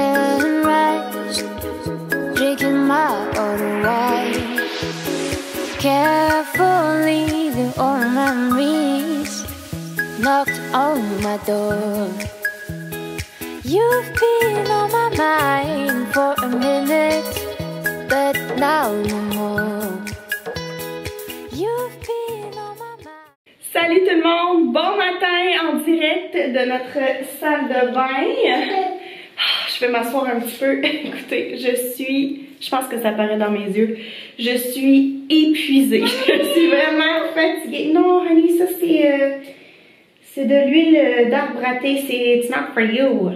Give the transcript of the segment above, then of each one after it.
sunrise, drinking my own wine. Carefully, the old memories knocked on my door. You've been on my mind for a minute, but now no more. You've been on my mind. Salut tout le monde, bon matin en direct de notre salle de bain. Je vais m'asseoir un petit peu. Écoutez, je pense que ça paraît dans mes yeux, je suis épuisée. Je suis vraiment fatiguée. Non, honey, ça c'est de l'huile d'arbre râté. C'est it's not for you.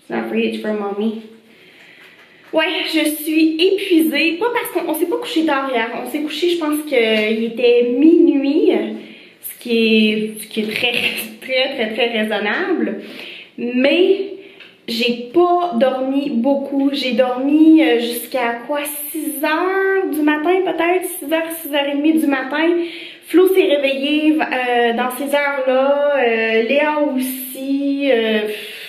It's not for you, it's for mommy. Ouais, je suis épuisée. Pas parce qu'on s'est pas couché tard hier. On s'est couché, je pense qu'il était minuit. Ce qui est très raisonnable. Mais j'ai pas dormi beaucoup. J'ai dormi jusqu'à quoi? 6 h du matin peut-être? 6 h, 6 h 30 du matin. Flo s'est réveillé dans ces heures-là. Léa aussi.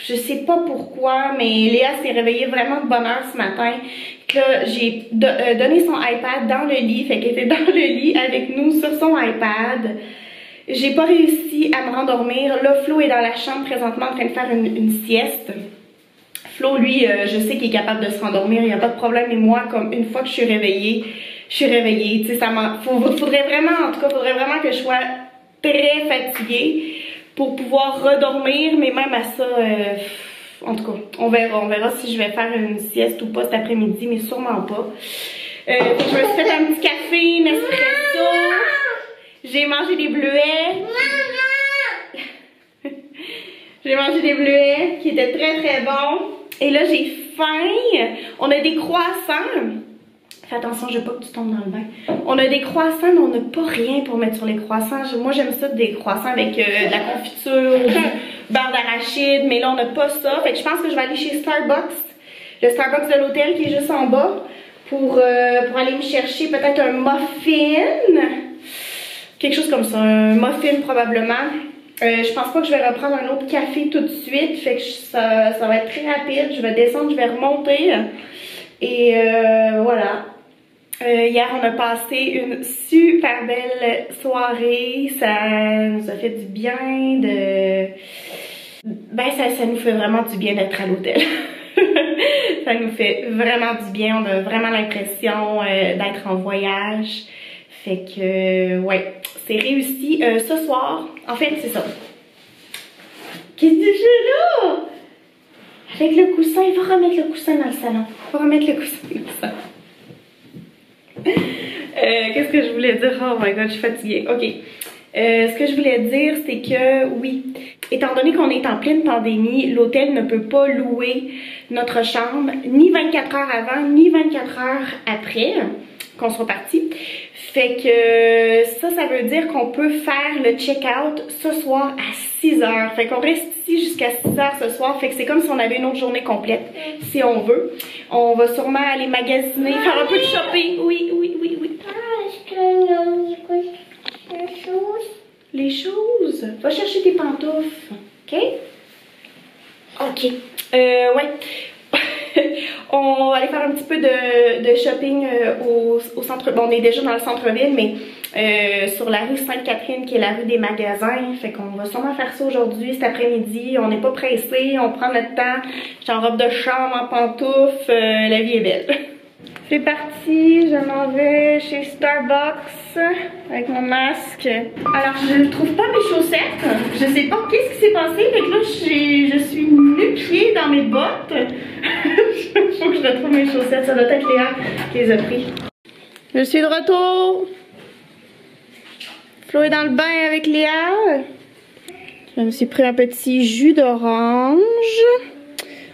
Je sais pas pourquoi, mais Léa s'est réveillée vraiment de bonne heure ce matin. Là, j'ai donné son iPad dans le lit. Fait qu'elle était dans le lit avec nous sur son iPad. J'ai pas réussi à me rendormir. Là, Flo est dans la chambre présentement en train de faire une sieste. Flo, lui, je sais qu'il est capable de se rendormir, il n'y a pas de problème. Et moi, comme une fois que je suis réveillée. Tu sais, faudrait vraiment, en tout cas, faudrait vraiment que je sois très fatiguée pour pouvoir redormir. Mais même à ça, en tout cas, on verra si je vais faire une sieste ou pas cet après-midi, mais sûrement pas. Je me suis fait un petit café, Nespresso. J'ai mangé des bleuets. J'ai mangé des bleuets qui étaient très bons. Et là, j'ai faim. On a des croissants. Fais attention, je veux pas que tu tombes dans le bain. On a des croissants, mais on n'a pas rien pour mettre sur les croissants. Moi, j'aime ça, des croissants avec de la confiture, du beurre d'arachide. Mais là, on n'a pas ça. Fait que je pense que je vais aller chez Starbucks. Le Starbucks de l'hôtel qui est juste en bas. Pour aller me chercher peut-être un muffin. Quelque chose comme ça. Un muffin probablement. Je pense pas que je vais reprendre un autre café tout de suite, fait que ça va être très rapide. Je vais descendre, je vais remonter et voilà. Hier on a passé une super belle soirée, ça nous a fait du bien ça nous fait vraiment du bien d'être à l'hôtel. Ça nous fait vraiment du bien, on a vraiment l'impression d'être en voyage. Fait que, ouais, c'est réussi. Ce soir, en fait, c'est ça. Qu'est-ce que tu fais là? Avec le coussin, il va remettre le coussin dans le salon. Il va remettre le coussin dans le salon. Qu'est-ce que je voulais dire? Oh my god, je suis fatiguée. Ok. Ce que je voulais dire, c'est que, oui, étant donné qu'on est en pleine pandémie, l'hôtel ne peut pas louer notre chambre ni 24 heures avant, ni 24 heures après qu'on soit parti. Fait que ça veut dire qu'on peut faire le check-out ce soir à 6 h. Fait qu'on reste ici jusqu'à 6 h ce soir. Fait que c'est comme si on avait une autre journée complète, si on veut. On va sûrement aller magasiner, faire un peu de shopping. Oui. Est-ce que les choses? Les choses? Va chercher tes pantoufles, ok? Ok. Ouais. On va aller faire un petit peu de shopping au centre. Bon, on est déjà dans le centre-ville, mais sur la rue Sainte-Catherine, qui est la rue des magasins. Fait qu'on va sûrement faire ça aujourd'hui, cet après-midi. On n'est pas pressé, on prend notre temps. J'étais en robe de chambre, en pantoufles. La vie est belle. C'est parti, je m'en vais chez Starbucks avec mon masque. Alors, je ne trouve pas mes chaussettes. Je sais pas qu'est-ce qui s'est passé. Fait que là, je suis nu-pied dans mes bottes. Faut que je retrouve mes chaussettes. Ça doit être Léa qui les a pris. Je suis de retour. Flo est dans le bain avec Léa. Je me suis pris un petit jus d'orange.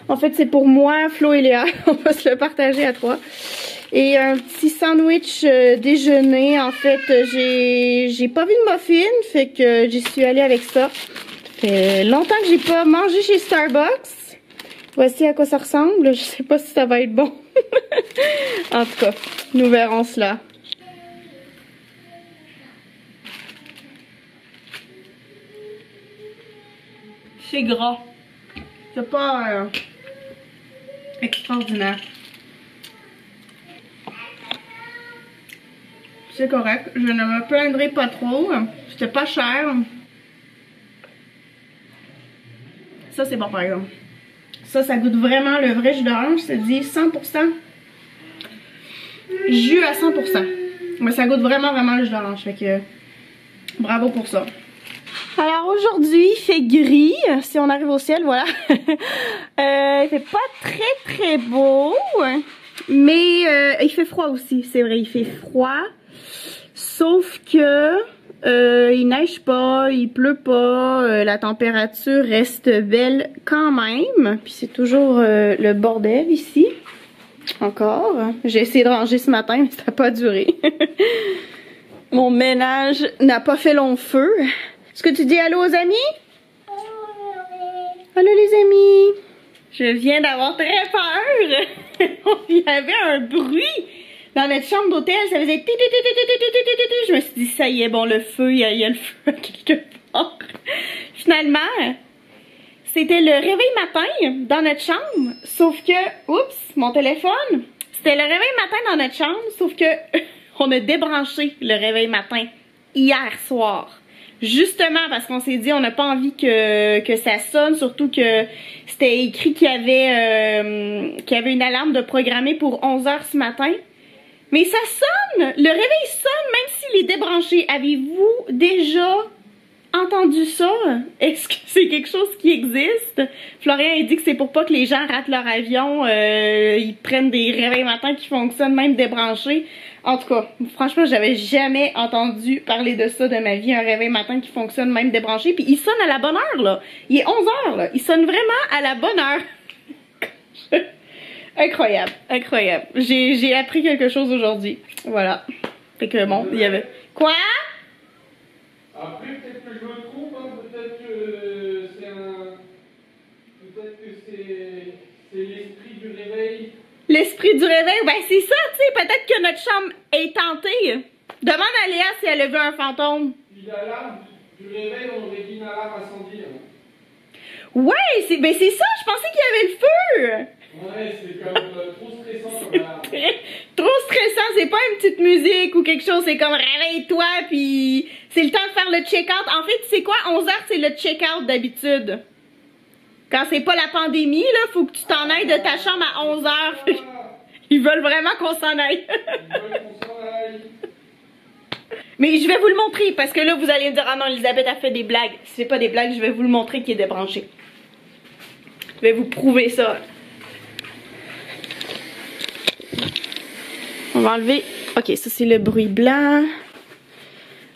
En fait, c'est pour moi, Flo et Léa. On va se le partager à 3. Et un petit sandwich déjeuner. En fait, j'ai pas vu de muffin, fait que j'y suis allée avec ça. Ça fait longtemps que j'ai pas mangé chez Starbucks. Voici à quoi ça ressemble. Je sais pas si ça va être bon. En tout cas, nous verrons cela. C'est gras. C'est pas... extraordinaire. C'est correct, je ne me plaindrai pas trop. C'était pas cher. Ça c'est bon par exemple. Ça goûte vraiment le vrai jus d'orange. Ça dit 100% jus à 100%. Mais ça goûte vraiment le jus d'orange. Fait que bravo pour ça. Alors aujourd'hui il fait gris. Si on arrive au ciel, voilà. Il fait pas très beau. Mais il fait froid aussi. C'est vrai, il fait froid. Sauf que il neige pas, il pleut pas, la température reste belle quand même. Puis c'est toujours le bordel ici. Encore. J'ai essayé de ranger ce matin, mais ça n'a pas duré. Mon ménage n'a pas fait long feu. Est-ce que tu dis allô aux amis? Allô les amis? Je viens d'avoir très peur. Il y avait un bruit dans notre chambre d'hôtel, ça faisait ti. Je me suis dit ça y est, bon le feu, il y a le feu quelque part. Finalement, c'était le réveil matin dans notre chambre, sauf que, oups, mon téléphone, c'était le réveil matin dans notre chambre, sauf que on a débranché le réveil matin hier soir. Justement parce qu'on s'est dit on n'a pas envie que ça sonne, surtout que c'était écrit qu'il y avait une alarme de programmer pour 11 h ce matin. Mais ça sonne! Le réveil sonne même s'il est débranché. Avez-vous déjà entendu ça? Est-ce que c'est quelque chose qui existe? Florian a dit que c'est pour pas que les gens ratent leur avion. Ils prennent des réveils matins qui fonctionnent même débranchés. En tout cas, franchement, j'avais jamais entendu parler de ça de ma vie. Un réveil matin qui fonctionne même débranché. Puis il sonne à la bonne heure, là. Il est 11 h, là. Il sonne vraiment à la bonne heure. Incroyable, incroyable. J'ai appris quelque chose aujourd'hui. Voilà. Fait que bon, il y avait... Quoi? Après, peut-être que je me trompe, hein. Peut-être que c'est l'esprit du réveil. L'esprit du réveil? Ben c'est ça, tu sais. Peut-être que notre chambre est tentée. Demande à Léa si elle a vu un fantôme. Puis l'alarme du réveil, on aurait dit une alarme incendie. Hein. Ouais, ben c'est ça. Je pensais qu'il y avait le feu. Ouais, c'est comme trop stressant comme alarme. Trop stressant, c'est pas une petite musique ou quelque chose, c'est comme réveille-toi puis c'est le temps de faire le check-out. En fait, tu sais quoi, 11 h c'est le check-out d'habitude. Quand c'est pas la pandémie, là, faut que tu t'en ailles de ta chambre à 11 h. Ils veulent vraiment qu'on s'en aille. Mais je vais vous le montrer parce que là, vous allez me dire, ah non, Elisabeth a fait des blagues. Si c'est pas des blagues, je vais vous le montrer qui est débranché. Je vais vous prouver ça. On va enlever. Ok, ça c'est le bruit blanc.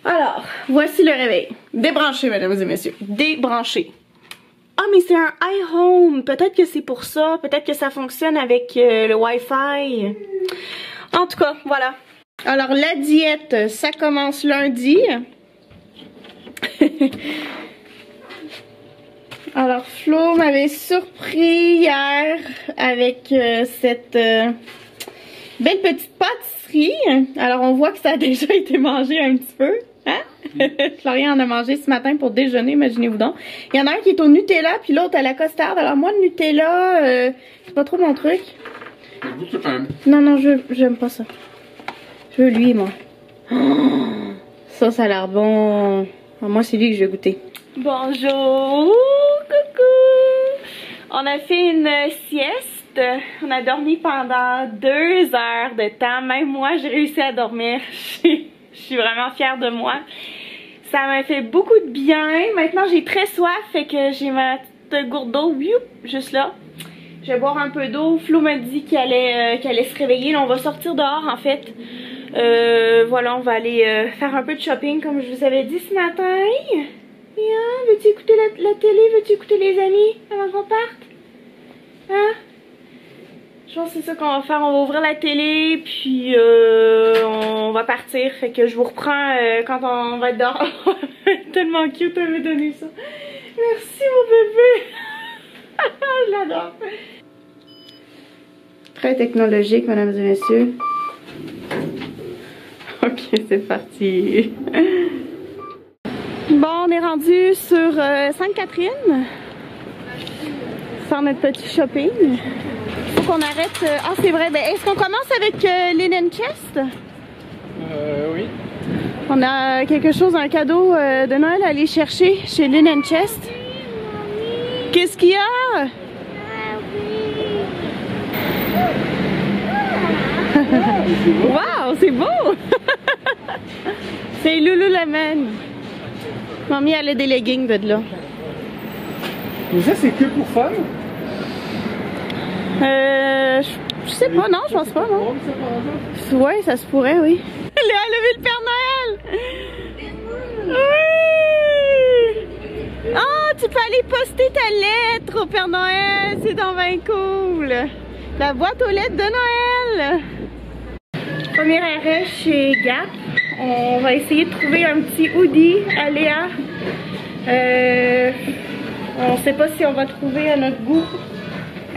Alors, voici le réveil. Débranché, mesdames et messieurs. Débranché. Ah, mais c'est un iHome. Peut-être que c'est pour ça. Peut-être que ça fonctionne avec le Wi-Fi. En tout cas, voilà. Alors, la diète, ça commence lundi. Alors, Flo m'avait surpris hier avec cette... belle petite pâtisserie. Alors on voit que ça a déjà été mangé un petit peu. Hein? Florian en a mangé ce matin pour déjeuner, imaginez-vous donc. Il y en a un qui est au Nutella, puis l'autre à la costarde. Alors moi le Nutella, c'est pas trop mon truc. Non, j'aime pas ça. Je veux lui, moi. Oh, ça a l'air bon. Alors, moi c'est lui que je vais goûter. Bonjour, coucou. On a fait une sieste. On a dormi pendant 2 heures de temps. Même moi, j'ai réussi à dormir. Je suis vraiment fière de moi. Ça m'a fait beaucoup de bien. Maintenant, j'ai très soif. Fait que j'ai ma petite gourde d'eau. Juste là. Je vais boire un peu d'eau. Flo m'a dit qu'elle allait se réveiller. Là, on va sortir dehors, en fait. Voilà, on va aller faire un peu de shopping, comme je vous avais dit ce matin. Hein, veux-tu écouter la télé? Veux-tu écouter les amis avant qu'on parte? Hein? Je pense que c'est ça qu'on va faire. On va ouvrir la télé, puis on va partir. Fait que je vous reprends quand on va être dehors. Tellement cute, elle m'a donné ça. Merci mon bébé. Je l'adore. Très technologique, mesdames et messieurs. Ok, c'est parti. Bon, on est rendu sur Sainte-Catherine. Faire notre petit shopping. faut qu'on arrête. Ah, c'est vrai. Ben, est-ce qu'on commence avec Linen Chest? Oui. On a quelque chose, un cadeau de Noël à aller chercher chez Linen Chest. Qu'est-ce qu'il y a? Wow, c'est beau! C'est Lululemon. Mamie, elle a des leggings de là. Mais ça, c'est que pour fun? Je sais pas, non, je pense pas, non. Ouais, ça se pourrait, oui. Léa a levé le Père Noël! Oui! Oh, tu peux aller poster ta lettre au Père Noël, c'est donc bien cool! La boîte aux lettres de Noël! Premier arrêt chez Gap. On va essayer de trouver un petit hoodie à Léa. On sait pas si on va trouver à notre goût.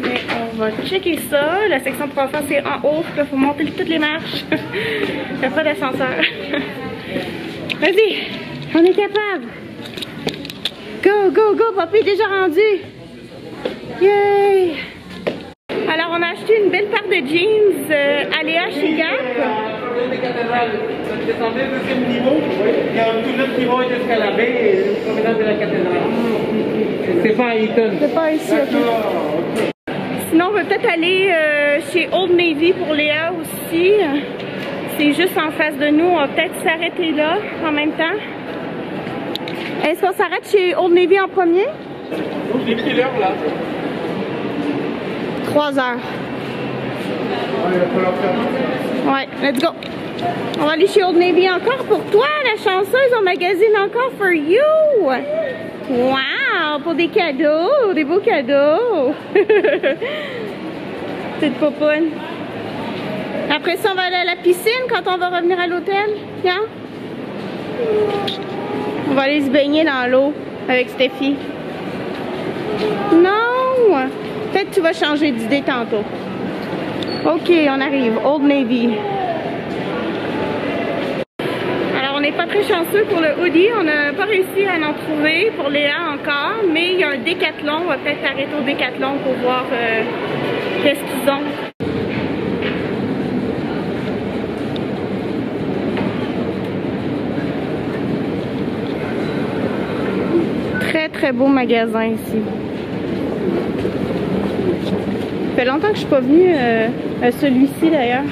Mais on va checker ça. La section pour enfants c'est en haut. Il faut monter toutes les marches. Il n'y a pas d'ascenseur. Vas-y, on est capable. Go, go, go. Papy est déjà rendu. Yay! Alors on a acheté une belle paire de jeans à Léa chez Gap. Des cathédrales. Ça descendait au deuxième niveau. Il y a tout l'autre niveau jusqu'à la baie et le promenade de la cathédrale. C'est pas à Eaton. C'est pas ici, ok. Sinon, on va peut-être aller chez Old Navy pour Léa aussi. C'est juste en face de nous. On va peut-être s'arrêter là en même temps. Est-ce qu'on s'arrête chez Old Navy en premier? Il est quelle heure là? 3 heures. Ouais, let's go. On va aller chez Old Navy encore pour toi, la chanceuse. On magasine encore for you. Wow, pour des cadeaux, des beaux cadeaux. Petite popoune. Après ça, on va aller à la piscine quand on va revenir à l'hôtel. Tiens. On va aller se baigner dans l'eau avec Steffi. Non. Peut-être que tu vas changer d'idée tantôt. Ok, on arrive. Old Navy. Alors, on n'est pas très chanceux pour le hoodie. On n'a pas réussi à en trouver pour Léa encore. Mais il y a un Décathlon. On va peut-être arrêter au Décathlon pour voir qu'est-ce qu'ils ont. Très, très beau magasin ici. Ça fait longtemps que je suis pas venue à celui-ci d'ailleurs.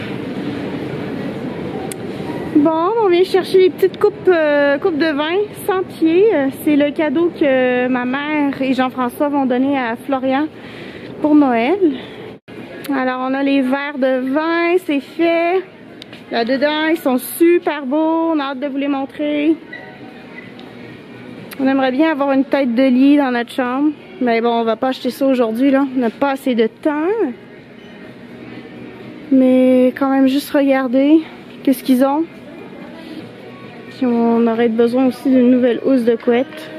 Bon, on vient chercher les petites coupes de vin Sentier. C'est le cadeau que ma mère et Jean-François vont donner à Florian pour Noël. Alors on a les verres de vin, c'est fait. Là-dedans, ils sont super beaux. On a hâte de vous les montrer. On aimerait bien avoir une tête de lit dans notre chambre. Mais bon, on va pas acheter ça aujourd'hui, là. On n'a pas assez de temps. Mais quand même, juste regarder qu'est-ce qu'ils ont. Puis on aurait besoin aussi d'une nouvelle housse de couette.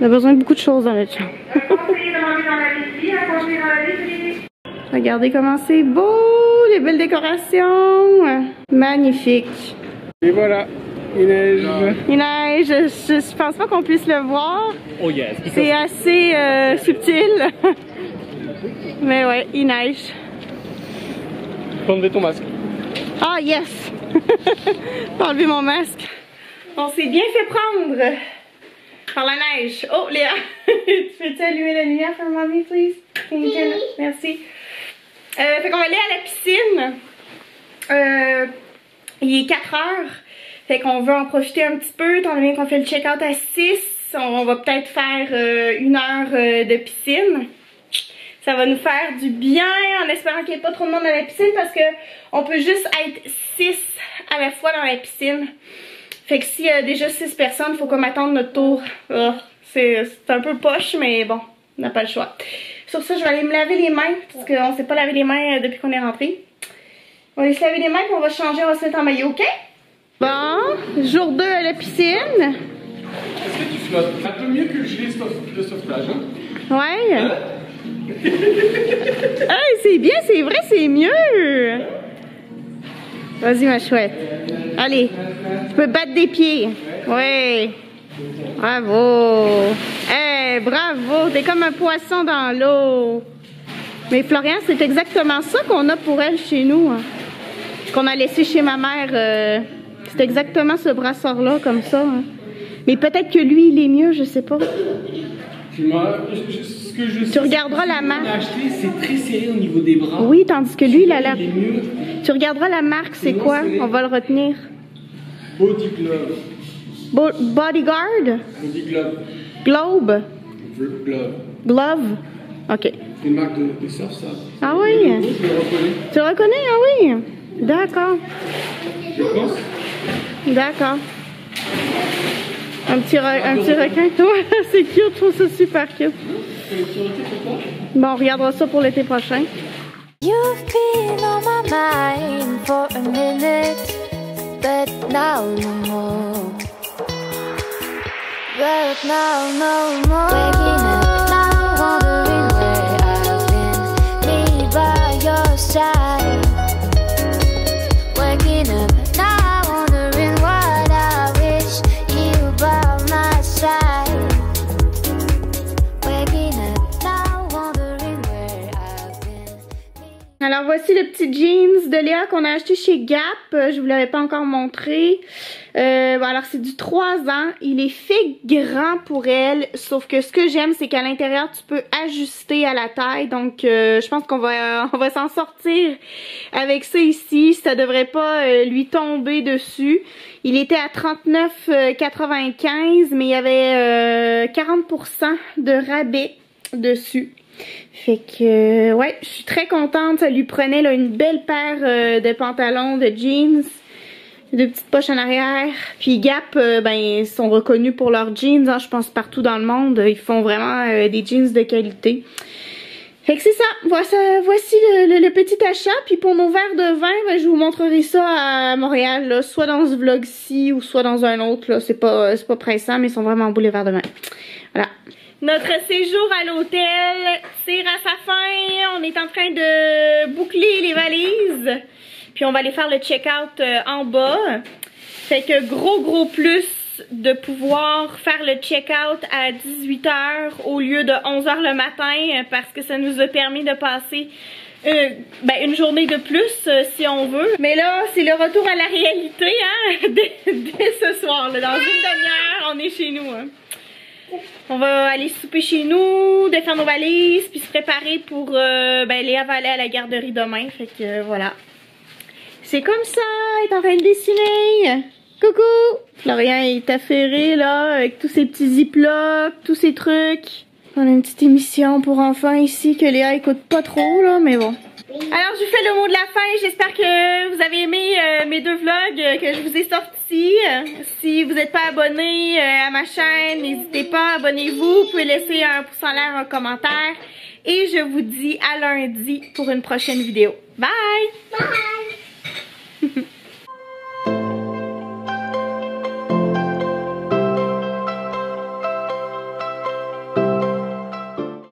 On a besoin de beaucoup de choses dans notre chambre. Regardez comment c'est beau! Les belles décorations! Magnifique! Et voilà, il neige. Il neige, je pense pas qu'on puisse le voir. Oh yes. C'est assez subtil. Mais ouais, il neige. Faut enlever ton masque. Ah yes! J'ai enlevé mon masque. On s'est bien fait prendre par la neige. Oh Léa, tu peux-tu allumer la lumière for mommy please? Merci. Fait qu'on va aller à la piscine. Il est 4 heures. Fait qu'on veut en profiter un petit peu, étant donné qu'on fait le check-out à 6. On va peut-être faire 1 heure de piscine. Ça va nous faire du bien en espérant qu'il n'y ait pas trop de monde dans la piscine parce que on peut juste être 6 à la fois dans la piscine. Fait que s'il y a déjà 6 personnes, il faut comme attendre notre tour. C'est un peu poche, mais bon, on n'a pas le choix. Sur ça, je vais aller me laver les mains parce qu'on ne s'est pas lavé les mains depuis qu'on est rentré. On va aller se laver les mains puis on va changer, on va se mettre en maillot, ok? Bon, jour 2 à la piscine. Est-ce que tu flottes? Un peu mieux que le gilet de sauvetage, hein? Ouais. Hey, c'est bien, c'est vrai, c'est mieux. Vas-y, ma chouette. Allez, tu peux battre des pieds. Ouais. Bravo. Hey, bravo. T'es comme un poisson dans l'eau. Mais Florian, c'est exactement ça qu'on a pour elle chez nous. Hein. Qu'on a laissé chez ma mère. C'est exactement ce brassard-là, comme ça. Hein. Mais peut-être que lui, il est mieux, je sais pas. Tu regarderas la marque. C'est très serré au niveau des bras. Oui, tandis que lui, il a l'air. Tu regarderas la marque, c'est quoi? On va le retenir. Body Glove. Bodyguard? Body Glove. Globe? Glove. Glove? Ok. C'est une marque de surf, ça. Ah oui? Je le reconnais. Tu le reconnais? Ah oui? D'accord. Je pense. D'accord. Un petit requin. Ouais, c'est cute, je trouve ça super cute. Bon, on regardera ça pour l'été prochain. You've been on my mind for a minute, but now no more. But now no more. Waking up now, wondering where I've been. Me by your side. Waking up now, wondering what I wish you by my side. Waking up now, wondering where I've been. Alors voici le petit jeans de Léa qu'on a acheté chez Gap. Je vous l'avais pas encore montré. Bon, alors c'est du 3 ans. Il est fait grand pour elle. Sauf que ce que j'aime, c'est qu'à l'intérieur, tu peux ajuster à la taille. Donc je pense qu'on va s'en sortir avec ça ici. Ça devrait pas lui tomber dessus. Il était à 39,95, mais il y avait 40% de rabais dessus. Fait que ouais, je suis très contente. Ça lui prenait là, une belle paire de pantalons, de jeans, de petites poches en arrière. Puis Gap, ben ils sont reconnus pour leurs jeans, hein, je pense partout dans le monde. Ils font vraiment des jeans de qualité. Fait que c'est ça. Voici le petit achat. Puis pour nos verres de vin, ben, je vous montrerai ça à Montréal, là, soit dans ce vlog-ci ou soit dans un autre. Là, c'est pas pressant, mais ils sont vraiment beaux les verres de vin. Voilà. Notre séjour à l'hôtel tire à sa fin. On est en train de boucler les valises. Puis on va aller faire le check-out en bas. Fait que gros plus de pouvoir faire le check-out à 18h au lieu de 11h le matin. Parce que ça nous a permis de passer une journée de plus si on veut. Mais là, c'est le retour à la réalité hein, dès ce soir. Là. Dans une demi-heure, on est chez nous. Hein. On va aller souper chez nous, défaire nos valises, puis se préparer pour Léa va aller à la garderie demain. Fait que voilà. C'est comme ça, elle est en train de dessiner. Coucou! Florian est affairé là, avec tous ses petits ziplocs, tous ses trucs. On a une petite émission pour enfants ici que Léa écoute pas trop là, mais bon. Alors je fais le mot de la fin, j'espère que vous avez aimé mes deux vlogs que je vous ai sortis. Si vous n'êtes pas abonné à ma chaîne, n'hésitez pas, abonnez-vous, vous pouvez laisser un pouce en l'air, un commentaire. Et je vous dis à lundi pour une prochaine vidéo. Bye! Bye!